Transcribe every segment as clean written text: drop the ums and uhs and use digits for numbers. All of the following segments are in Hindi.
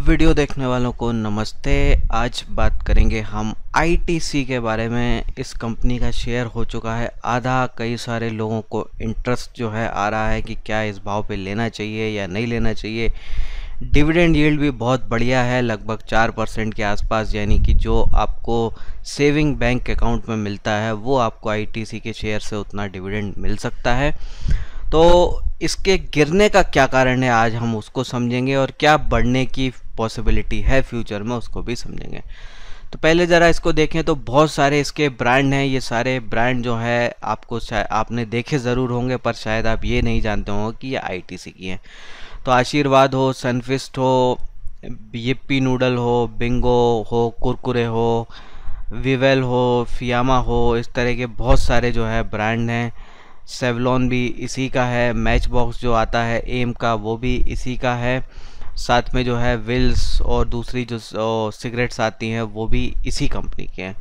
वीडियो देखने वालों को नमस्ते। आज बात करेंगे हम आईटीसी के बारे में। इस कंपनी का शेयर हो चुका है आधा। कई सारे लोगों को इंटरेस्ट जो है आ रहा है कि क्या इस भाव पे लेना चाहिए या नहीं लेना चाहिए। डिविडेंड यील्ड भी बहुत बढ़िया है, लगभग 4% के आसपास, यानी कि जो आपको सेविंग बैंक अकाउंट में मिलता है वो आपको आईटीसी के शेयर से उतना डिविडेंड मिल सकता है। तो इसके गिरने का क्या कारण है, आज हम उसको समझेंगे और क्या बढ़ने की पॉसिबिलिटी है फ्यूचर में उसको भी समझेंगे। तो पहले ज़रा इसको देखें तो बहुत सारे इसके ब्रांड हैं। ये सारे ब्रांड जो है आपको आपने देखे ज़रूर होंगे, पर शायद आप ये नहीं जानते होंगे कि ये आईटीसी की हैं। तो आशीर्वाद हो, सनफिस्ट हो, यिप्पी नूडल हो, बिंगो हो, कुरकुरे हो, विवेल हो, फियामा हो, इस तरह के बहुत सारे जो है ब्रांड हैं। सेवलॉन भी इसी का है, मैच बॉक्स जो आता है एम का वो भी इसी का है। साथ में जो है विल्स और दूसरी जो सिगरेट्स आती हैं वो भी इसी कंपनी के हैं।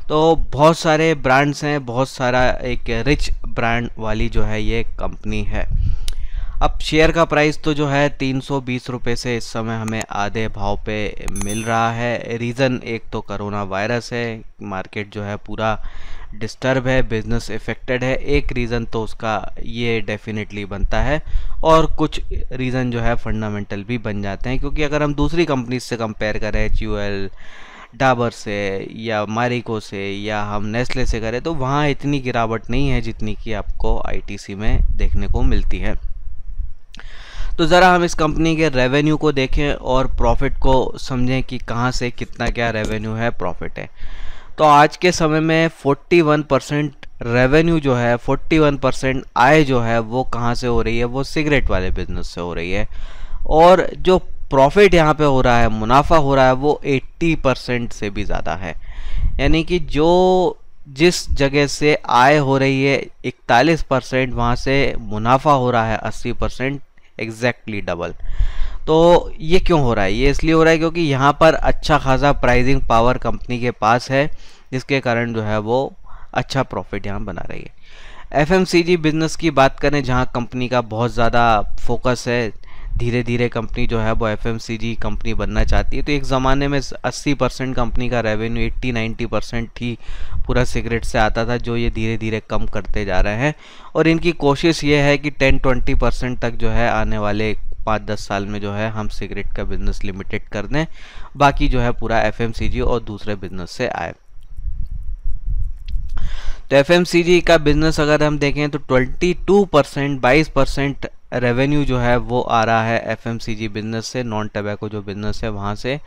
तो बहुत सारे ब्रांड्स हैं, बहुत सारा एक रिच ब्रांड वाली जो है ये कंपनी है। अब शेयर का प्राइस तो जो है 320 रुपये से इस समय हमें आधे भाव पे मिल रहा है। रीज़न एक तो कोरोना वायरस है, मार्केट जो है पूरा डिस्टर्ब है, बिजनेस इफेक्टेड है, एक रीज़न तो उसका ये डेफिनेटली बनता है। और कुछ रीज़न जो है फंडामेंटल भी बन जाते हैं, क्योंकि अगर हम दूसरी कंपनीज से कंपेयर करें, च्यूएल, डाबर से या मारिको से या हम नेस्ले से करें, तो वहाँ इतनी गिरावट नहीं है जितनी कि आपको आईटीसी में देखने को मिलती है। तो ज़रा हम इस कंपनी के रेवेन्यू को देखें और प्रॉफिट को समझें कि कहाँ से कितना क्या रेवेन्यू है, प्रॉफिट है। तो आज के समय में 41% रेवेन्यू जो है, 41% आय जो है वो कहाँ से हो रही है, वो सिगरेट वाले बिजनेस से हो रही है। और जो प्रॉफिट यहाँ पे हो रहा है, मुनाफा हो रहा है, वो 80% से भी ज़्यादा है। यानी कि जो जिस जगह से आय हो रही है 41%, वहाँ से मुनाफा हो रहा है 80%, एग्जैक्टली डबल। तो ये क्यों हो रहा है? ये इसलिए हो रहा है क्योंकि यहाँ पर अच्छा खासा प्राइसिंग पावर कंपनी के पास है, जिसके कारण जो है वो अच्छा प्रॉफिट यहाँ बना रही है। एफएमसीजी बिजनेस की बात करें, जहाँ कंपनी का बहुत ज़्यादा फोकस है, धीरे धीरे कंपनी जो है वो एफएमसीजी कंपनी बनना चाहती है। तो एक ज़माने में 80% कंपनी का रेवेन्यू 80-90% ही पूरा सिगरेट से आता था, जो ये धीरे धीरे कम करते जा रहे हैं। और इनकी कोशिश ये है कि 10-20% तक जो है आने वाले 5-10 साल में जो है हम सिगरेट का बिजनेस लिमिटेड कर दें, बाकी जो है पूरा एफएमसीजी और दूसरे बिजनेस से आए। तो एफएमसीजी का बिजनेस अगर हम देखें तो 22% रेवेन्यू जो है वो आ रहा है एफएमसीजी बिजनेस से, नॉन टबैको जो बिजनेस है वहाँ से।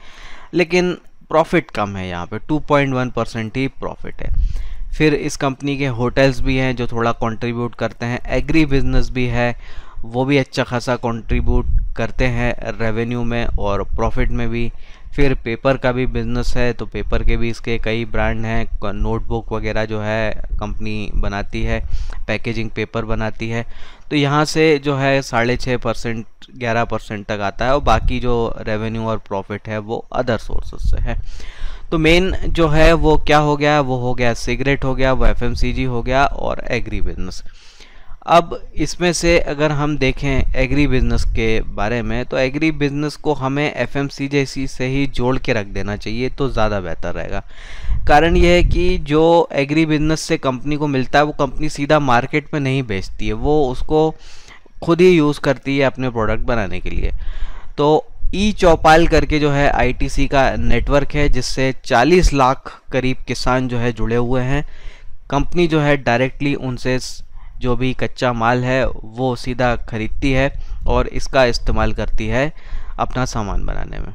लेकिन प्रॉफिट कम है, यहाँ पे 2.1% ही प्रॉफिट है। फिर इस कंपनी के होटल्स भी हैं जो थोड़ा कंट्रीब्यूट करते हैं, एग्री बिजनेस भी है, वो भी अच्छा खासा कंट्रीब्यूट करते हैं रेवेन्यू में और प्रॉफिट में भी। फिर पेपर का भी बिजनेस है, तो पेपर के भी इसके कई ब्रांड हैं, नोटबुक वगैरह जो है कंपनी बनाती है, पैकेजिंग पेपर बनाती है। तो यहाँ से जो है 6.5% 11% तक आता है, और बाकी जो रेवेन्यू और प्रॉफिट है वो अदर सोर्सेस से है। तो मेन जो है वो क्या हो गया, वो हो गया सिगरेट हो गया, वो एफएमसीजी हो गया और एग्री बिजनेस। अब इसमें से अगर हम देखें एग्री बिजनेस के बारे में, तो एग्री बिजनेस को हमें एफएमसीजी से ही जोड़ के रख देना चाहिए तो ज़्यादा बेहतर रहेगा। कारण यह है कि जो एग्री बिजनेस से कंपनी को मिलता है वो कंपनी सीधा मार्केट में नहीं बेचती है, वो उसको खुद ही यूज़ करती है अपने प्रोडक्ट बनाने के लिए। तो ई चौपाल करके जो है आईटीसी का नेटवर्क है, जिससे 40 लाख करीब किसान जो है जुड़े हुए हैं। कंपनी जो है डायरेक्टली उनसे जो भी कच्चा माल है वो सीधा खरीदती है और इसका इस्तेमाल करती है अपना सामान बनाने में।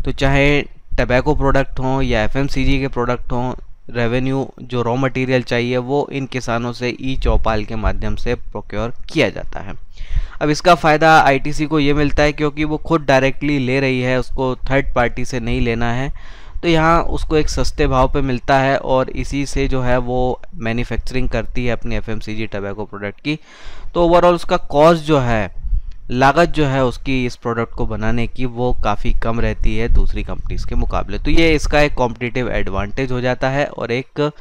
तो चाहे टबैको प्रोडक्ट हों या एफएमसीजी के प्रोडक्ट हों, रेवेन्यू जो रॉ मटेरियल चाहिए वो इन किसानों से ई चौपाल के माध्यम से प्रोक्योर किया जाता है। अब इसका फ़ायदा आईटीसी को ये मिलता है क्योंकि वो खुद डायरेक्टली ले रही है, उसको थर्ड पार्टी से नहीं लेना है, तो यहाँ उसको एक सस्ते भाव पे मिलता है और इसी से जो है वो मैन्युफैक्चरिंग करती है अपनी एफएमसीजी टबैको प्रोडक्ट की। तो ओवरऑल उसका कॉस्ट जो है, लागत जो है उसकी इस प्रोडक्ट को बनाने की, वो काफ़ी कम रहती है दूसरी कंपनीज़ के मुकाबले। तो ये इसका एक कॉम्पिटिटिव एडवांटेज हो जाता है और एक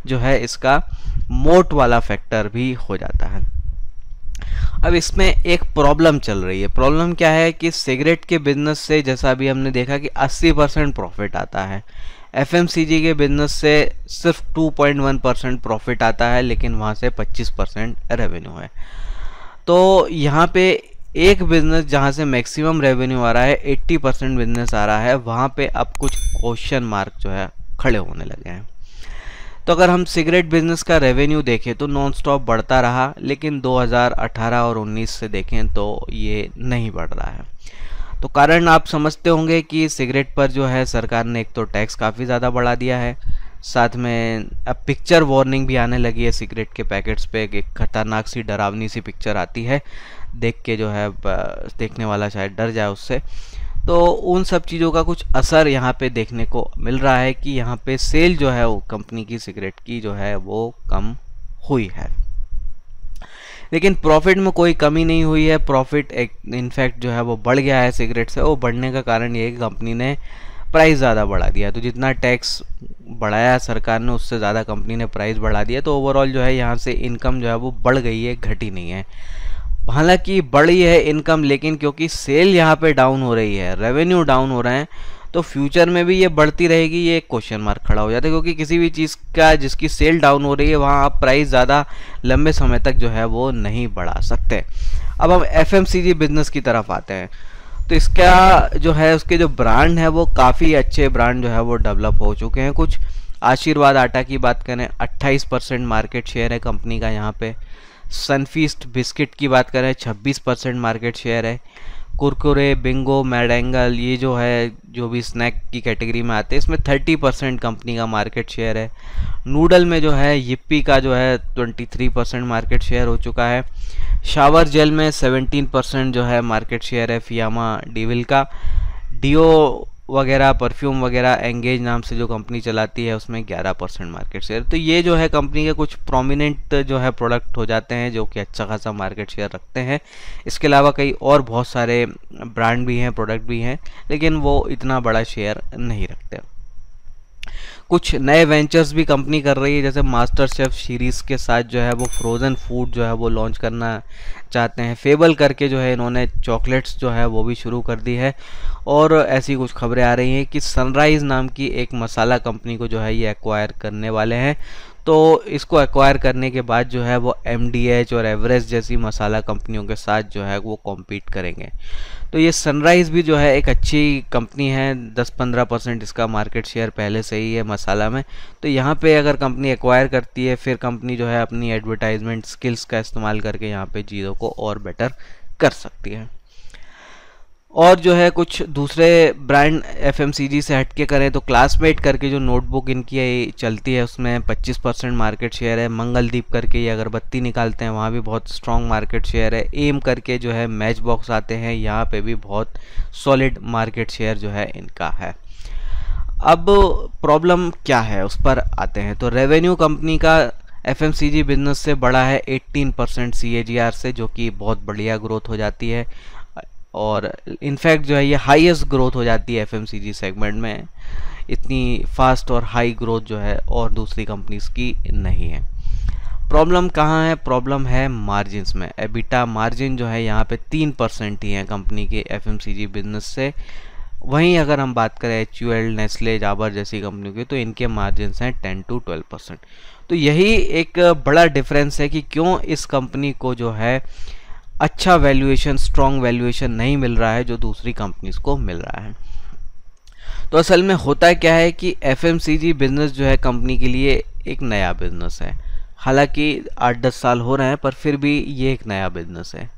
जो है इसका मोट वाला फैक्टर भी हो जाता है। अब इसमें एक प्रॉब्लम चल रही है। प्रॉब्लम क्या है कि सिगरेट के बिजनेस से जैसा अभी हमने देखा कि 80% प्रॉफिट आता है, एफएमसीजी के बिजनेस से सिर्फ 2.1% प्रॉफिट आता है, लेकिन वहाँ से 25% रेवेन्यू है। तो यहाँ पे एक बिजनेस जहाँ से मैक्सिमम रेवेन्यू आ रहा है, 80% बिजनेस आ रहा है, वहाँ पे अब कुछ क्वेश्चन मार्क जो है खड़े होने लगे हैं। तो अगर हम सिगरेट बिजनेस का रेवेन्यू देखें तो नॉन स्टॉप बढ़ता रहा, लेकिन 2018 और 19 से देखें तो ये नहीं बढ़ रहा है। तो कारण आप समझते होंगे कि सिगरेट पर जो है सरकार ने एक तो टैक्स काफ़ी ज़्यादा बढ़ा दिया है, साथ में अब पिक्चर वार्निंग भी आने लगी है सिगरेट के पैकेट्स पे। एक खतरनाक सी डरावनी सी पिक्चर आती है, देख के जो है देखने वाला शायद डर जाए उससे। तो उन सब चीज़ों का कुछ असर यहाँ पे देखने को मिल रहा है कि यहाँ पे सेल जो है वो कंपनी की सिगरेट की जो है वो कम हुई है, लेकिन प्रॉफिट में कोई कमी नहीं हुई है। प्रॉफिट एक इनफैक्ट जो है वो बढ़ गया है सिगरेट से। वो बढ़ने का कारण ये है कि कंपनी ने प्राइस ज़्यादा बढ़ा दिया। तो जितना टैक्स बढ़ाया है सरकार ने, उससे ज़्यादा कंपनी ने प्राइस बढ़ा दिया। तो ओवरऑल जो है यहाँ से इनकम जो है वो बढ़ गई है, घटी नहीं है। हालांकि बढ़ी है इनकम, लेकिन क्योंकि सेल यहाँ पे डाउन हो रही है, रेवेन्यू डाउन हो रहे हैं, तो फ्यूचर में भी ये बढ़ती रहेगी, ये क्वेश्चन मार्क खड़ा हो जाता है। क्योंकि किसी भी चीज़ का जिसकी सेल डाउन हो रही है वहाँ आप प्राइस ज़्यादा लंबे समय तक जो है वो नहीं बढ़ा सकते। अब हम एफएमसीजी बिजनेस की तरफ आते हैं। तो इसका जो है उसके जो ब्रांड है वो काफ़ी अच्छे ब्रांड जो है वो डेवलप हो चुके हैं। कुछ आशीर्वाद आटा की बात करें, 28% मार्केट शेयर है कंपनी का यहाँ पे। सनफीस्ट बिस्किट की बात करें, 26% मार्केट शेयर है। कुरकुरे, बिंगो, मैडेंगल, ये जो है जो भी स्नैक की कैटेगरी में आते हैं, इसमें 30% कंपनी का मार्केट शेयर है। नूडल में जो है यिप्पी का जो है 23% मार्केट शेयर हो चुका है। शावर जेल में 17% जो है मार्केट शेयर है फियामा डीविल का। डियो वगैरह, परफ्यूम वगैरह एंगेज नाम से जो कंपनी चलाती है उसमें 11% मार्केट शेयर। तो ये जो है कंपनी के कुछ प्रोमिनेंट जो है प्रोडक्ट हो जाते हैं जो कि अच्छा खासा मार्केट शेयर रखते हैं। इसके अलावा कई और बहुत सारे ब्रांड भी हैं, प्रोडक्ट भी हैं, लेकिन वो इतना बड़ा शेयर नहीं रखते। कुछ नए वेंचर्स भी कंपनी कर रही है, जैसे मास्टर शेफ सीरीज़ के साथ जो है वो फ्रोज़न फूड जो है वो लॉन्च करना चाहते हैं। फेबल करके जो है इन्होंने चॉकलेट्स जो है वो भी शुरू कर दी है। और ऐसी कुछ खबरें आ रही हैं कि सनराइज़ नाम की एक मसाला कंपनी को जो है ये एक्वायर करने वाले हैं। तो इसको एक्वायर करने के बाद जो है वो MDH और एवरेस्ट जैसी मसाला कंपनियों के साथ जो है वो कॉम्पीट करेंगे। तो ये सनराइज़ भी जो है एक अच्छी कंपनी है, 10-15% इसका मार्केट शेयर पहले से ही है मसाला में। तो यहाँ पे अगर कंपनी एक्वायर करती है, फिर कंपनी जो है अपनी एडवर्टाइजमेंट स्किल्स का इस्तेमाल करके यहाँ पे चीज़ों को और बेटर कर सकती है। और जो है कुछ दूसरे ब्रांड एफएमसीजी से हटके करें तो क्लासमेट करके जो नोटबुक इनकी चलती है उसमें 25% मार्केट शेयर है। मंगलदीप करके ये अगरबत्ती निकालते हैं, वहाँ भी बहुत स्ट्रॉन्ग मार्केट शेयर है। एम करके जो है मैच बॉक्स आते हैं, यहाँ पे भी बहुत सॉलिड मार्केट शेयर जो है इनका है। अब प्रॉब्लम क्या है उस पर आते हैं। तो रेवेन्यू कंपनी का एफएमसीजी बिजनेस से बड़ा है 18% CAGR से, जो कि बहुत बढ़िया ग्रोथ हो जाती है। और इनफैक्ट जो है ये हाईएस्ट ग्रोथ हो जाती है एफएमसीजी सेगमेंट में। इतनी फास्ट और हाई ग्रोथ जो है और दूसरी कंपनीज की नहीं है। प्रॉब्लम कहाँ है? प्रॉब्लम है मार्जिन्स में। एबिटा मार्जिन जो है यहाँ पे 3% ही है कंपनी के एफएमसीजी बिजनेस से। वहीं अगर हम बात करें HUL, नेस्ले, जाबर जैसी कंपनियों की, तो इनके मार्जिन्स हैं 10 to 12%। तो यही एक बड़ा डिफरेंस है कि क्यों इस कंपनी को जो है अच्छा वैल्यूएशन, स्ट्रॉन्ग वैल्यूएशन नहीं मिल रहा है जो दूसरी कंपनीज को मिल रहा है। तो असल में होता क्या है कि एफएमसीजी बिजनेस जो है कंपनी के लिए एक नया बिजनेस है। हालांकि 8-10 साल हो रहे हैं, पर फिर भी ये एक नया बिजनेस है।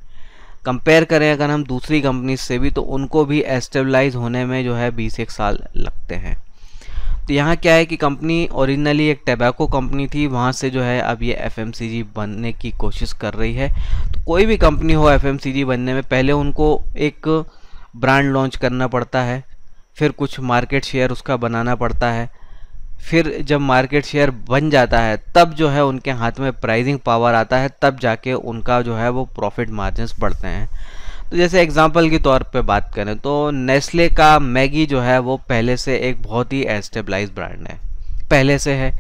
कंपेयर करें अगर हम दूसरी कंपनीज से भी, तो उनको भी एस्टेबलाइज होने में जो है 20-1 साल लगते हैं। तो यहाँ क्या है कि कंपनी ओरिजिनली एक टैबाको कंपनी थी, वहाँ से जो है अब ये एफएमसीजी बनने की कोशिश कर रही है। तो कोई भी कंपनी हो एफएमसीजी बनने में पहले उनको एक ब्रांड लॉन्च करना पड़ता है, फिर कुछ मार्केट शेयर उसका बनाना पड़ता है, फिर जब मार्केट शेयर बन जाता है तब जो है उनके हाथ में प्राइसिंग पावर आता है, तब जाके उनका जो है वो प्रॉफिट मार्जिन्स बढ़ते हैं। तो जैसे एग्जांपल के तौर पे बात करें तो नेस्ले का मैगी जो है वो पहले से एक बहुत ही एस्टेबलाइज ब्रांड है, पहले से है।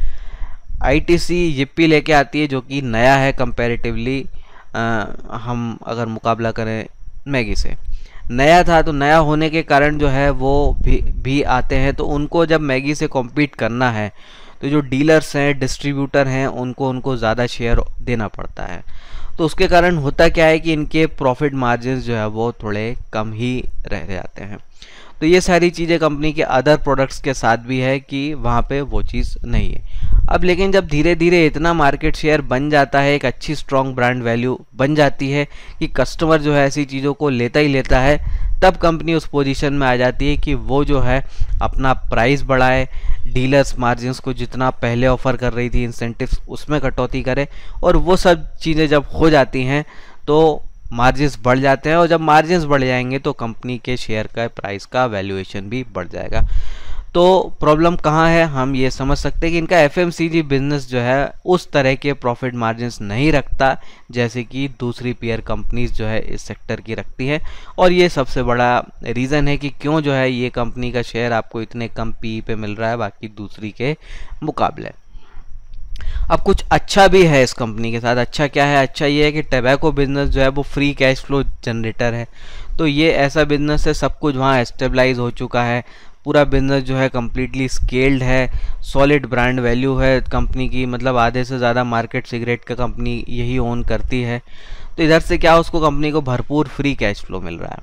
ITC यिप्पी लेके आती है जो कि नया है कंपैरेटिवली, हम अगर मुकाबला करें मैगी से, नया था तो नया होने के कारण जो है वो भी आते हैं, तो उनको जब मैगी से कॉम्पीट करना है तो जो डीलर्स हैं, डिस्ट्रीब्यूटर हैं, उनको ज़्यादा शेयर देना पड़ता है। तो उसके कारण होता क्या है कि इनके प्रॉफिट मार्जिन जो है वो थोड़े कम ही रह जाते हैं। तो ये सारी चीज़ें कंपनी के अदर प्रोडक्ट्स के साथ भी है कि वहाँ पे वो चीज़ नहीं है। अब लेकिन जब धीरे धीरे इतना मार्केट शेयर बन जाता है, एक अच्छी स्ट्रॉन्ग ब्रांड वैल्यू बन जाती है कि कस्टमर जो है ऐसी चीज़ों को लेता ही लेता है, तब कंपनी उस पोजीशन में आ जाती है कि वो जो है अपना प्राइस बढ़ाए, डीलर्स मार्जिन्स को जितना पहले ऑफर कर रही थी इंसेंटिव्स उसमें कटौती करे, और वो सब चीज़ें जब हो जाती हैं तो मार्जिन्स बढ़ जाते हैं, और जब मार्जिन्स बढ़ जाएंगे तो कंपनी के शेयर का प्राइस का वैल्यूएशन भी बढ़ जाएगा। तो प्रॉब्लम कहाँ है, हम ये समझ सकते हैं कि इनका एफएमसीजी बिजनेस जो है उस तरह के प्रॉफिट मार्जिन्स नहीं रखता जैसे कि दूसरी पीयर कंपनीज जो है इस सेक्टर की रखती है, और ये सबसे बड़ा रीज़न है कि क्यों जो है ये कंपनी का शेयर आपको इतने कम पीई पे मिल रहा है बाकी दूसरी के मुकाबले। अब कुछ अच्छा भी है इस कंपनी के साथ। अच्छा क्या है? अच्छा ये है कि टैबैको बिजनेस जो है वो फ्री कैश फ्लो जनरेटर है। तो ये ऐसा बिजनेस है, सब कुछ वहाँ एस्टेबलाइज हो चुका है, पूरा बिजनेस जो है कम्प्लीटली स्केल्ड है, सॉलिड ब्रांड वैल्यू है कंपनी की, मतलब आधे से ज़्यादा मार्केट सिगरेट का कंपनी यही ओन करती है। तो इधर से क्या उसको कंपनी को भरपूर फ्री कैश फ्लो मिल रहा है।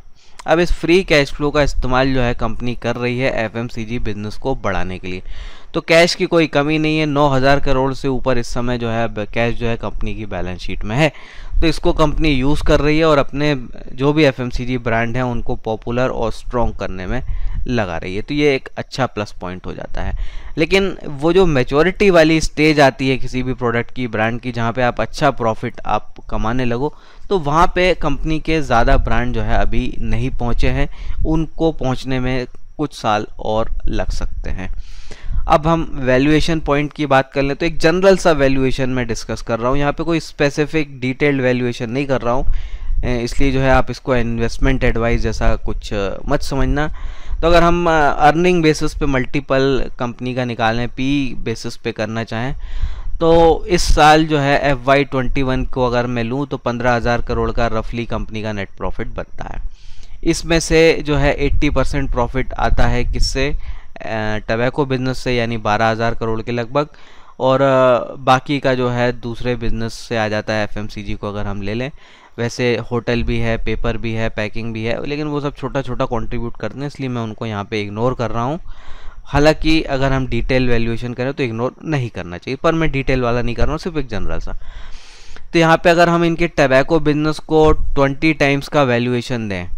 अब इस फ्री कैश फ्लो का इस्तेमाल जो है कंपनी कर रही है एफएमसीजी बिजनेस को बढ़ाने के लिए। तो कैश की कोई कमी नहीं है, 9,000 करोड़ से ऊपर इस समय जो है कैश जो है कंपनी की बैलेंस शीट में है। तो इसको कंपनी यूज़ कर रही है और अपने जो भी एफएमसीजी ब्रांड हैं उनको पॉपुलर और स्ट्रॉन्ग करने में लगा रही है। तो ये एक अच्छा प्लस पॉइंट हो जाता है। लेकिन वो जो मैच्योरिटी वाली स्टेज आती है किसी भी प्रोडक्ट की, ब्रांड की, जहाँ पे आप अच्छा प्रॉफिट आप कमाने लगो, तो वहाँ पे कंपनी के ज़्यादा ब्रांड जो है अभी नहीं पहुँचे हैं, उनको पहुँचने में कुछ साल और लग सकते हैं। अब हम वैल्यूएशन पॉइंट की बात कर लें तो एक जनरल सा वैल्यूएशन मैं डिस्कस कर रहा हूँ, यहाँ पे कोई स्पेसिफिक डिटेल्ड वैल्यूएशन नहीं कर रहा हूँ, इसलिए जो है आप इसको इन्वेस्टमेंट एडवाइस जैसा कुछ मत समझना। तो अगर हम अर्निंग बेसिस पे मल्टीपल कंपनी का निकालें, पी बेसिस पे करना चाहें, तो इस साल जो है FY21 को अगर मैं लूँ तो 15,000 करोड़ का रफली कंपनी का नेट प्रॉफिट बनता है। इसमें से जो है 80% प्रॉफिट आता है किससे? टबैको बिजनेस से, यानी 12,000 करोड़ के लगभग, और बाकी का जो है दूसरे बिजनेस से आ जाता है एफएमसीजी को अगर हम ले लें। वैसे होटल भी है, पेपर भी है, पैकिंग भी है, लेकिन वो सब छोटा छोटा कंट्रीब्यूट करते हैं, इसलिए मैं उनको यहाँ पे इग्नोर कर रहा हूँ। हालांकि अगर हम डिटेल वैल्यूएशन करें तो इग्नोर नहीं करना चाहिए, पर मैं डिटेल वाला नहीं कर रहा हूँ, सिर्फ एक जनरल सा। तो यहाँ पे अगर हम इनके टबैको बिजनेस को 20 टाइम्स का वैल्यूएशन दें,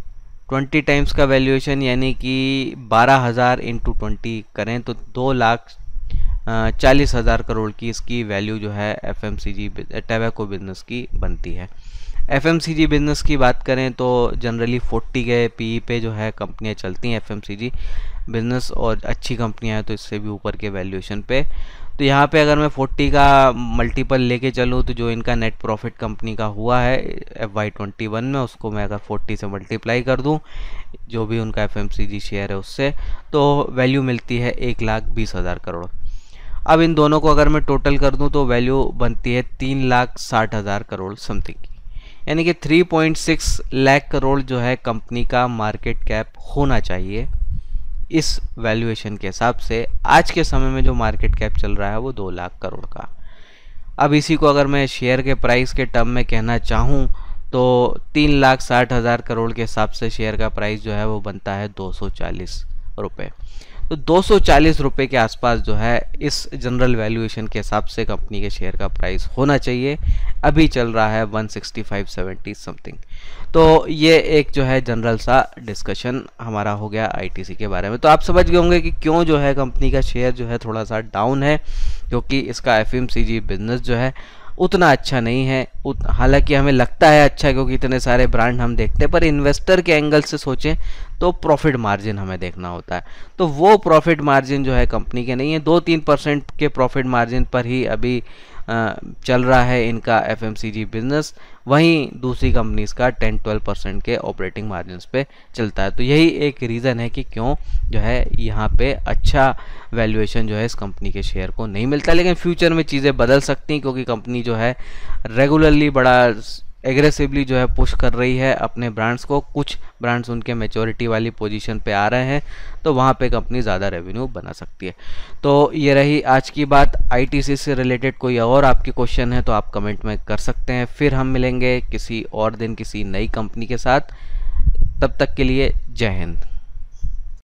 20 टाइम्स का वैल्यूएशन यानी कि 12,000 इंटू 20 करें तो 2,40,000 करोड़ की इसकी वैल्यू जो है एफएमसीजी टबैको बिजनेस की बनती है। एफएमसीजी बिजनेस की बात करें तो जनरली 40 के पीई पे जो है कंपनियां चलती हैं एफएमसीजी बिजनेस, और अच्छी कंपनियां हैं तो इससे भी ऊपर के वैल्यूएशन पे। तो यहाँ पे अगर मैं 40 का मल्टीपल लेके चलूँ तो जो इनका नेट प्रॉफिट कंपनी का हुआ है FY21 में, उसको मैं अगर 40 से मल्टीप्लाई कर दूँ जो भी उनका एफएमसीजी शेयर है उससे, तो वैल्यू मिलती है 1,20,000 करोड़। अब इन दोनों को अगर मैं टोटल कर दूँ तो वैल्यू बनती है 3,60,000 करोड़ समथिंग की, यानी कि 3.6 लाख करोड़ जो है कंपनी का मार्केट कैप होना चाहिए। इस वैल्यूएशन के हिसाब से आज के समय में जो मार्केट कैप चल रहा है वो 2 लाख करोड़ का। अब इसी को अगर मैं शेयर के प्राइस के टर्म में कहना चाहूँ तो 3,60,000 करोड़ के हिसाब से शेयर का प्राइस जो है वो बनता है 240 रुपये। तो 240 रुपये के आसपास जो है इस जनरल वैल्यूएशन के हिसाब से कंपनी के शेयर का प्राइस होना चाहिए। अभी चल रहा है 165-70 समथिंग। तो ये एक जो है जनरल सा डिस्कशन हमारा हो गया आईटीसी के बारे में। तो आप समझ गए होंगे कि क्यों जो है कंपनी का शेयर जो है थोड़ा सा डाउन है, क्योंकि इसका एफएमसीजी बिजनेस जो है उतना अच्छा नहीं है। हालांकि हमें लगता है अच्छा क्योंकि इतने सारे ब्रांड हम देखते हैं, पर इन्वेस्टर के एंगल से सोचें तो प्रॉफिट मार्जिन हमें देखना होता है। तो वो प्रॉफिट मार्जिन जो है कंपनी के नहीं है, 2-3% के प्रॉफिट मार्जिन पर ही अभी चल रहा है इनका एफएमसीजी बिजनेस, वहीं दूसरी कंपनीज का 10-12% के ऑपरेटिंग मार्जिन्स पे चलता है। तो यही एक रीज़न है कि क्यों जो है यहाँ पे अच्छा वैल्यूएशन जो है इस कंपनी के शेयर को नहीं मिलता। लेकिन फ्यूचर में चीज़ें बदल सकती हैं, क्योंकि कंपनी जो है रेगुलरली बड़ा एग्रेसिवली जो है पुश कर रही है अपने ब्रांड्स को। कुछ ब्रांड्स उनके मैच्योरिटी वाली पोजीशन पे आ रहे हैं, तो वहाँ पे कंपनी ज़्यादा रेवेन्यू बना सकती है। तो ये रही आज की बात। आईटीसी से रिलेटेड कोई और आपके क्वेश्चन है तो आप कमेंट में कर सकते हैं। फिर हम मिलेंगे किसी और दिन किसी नई कंपनी के साथ। तब तक के लिए जय हिंद।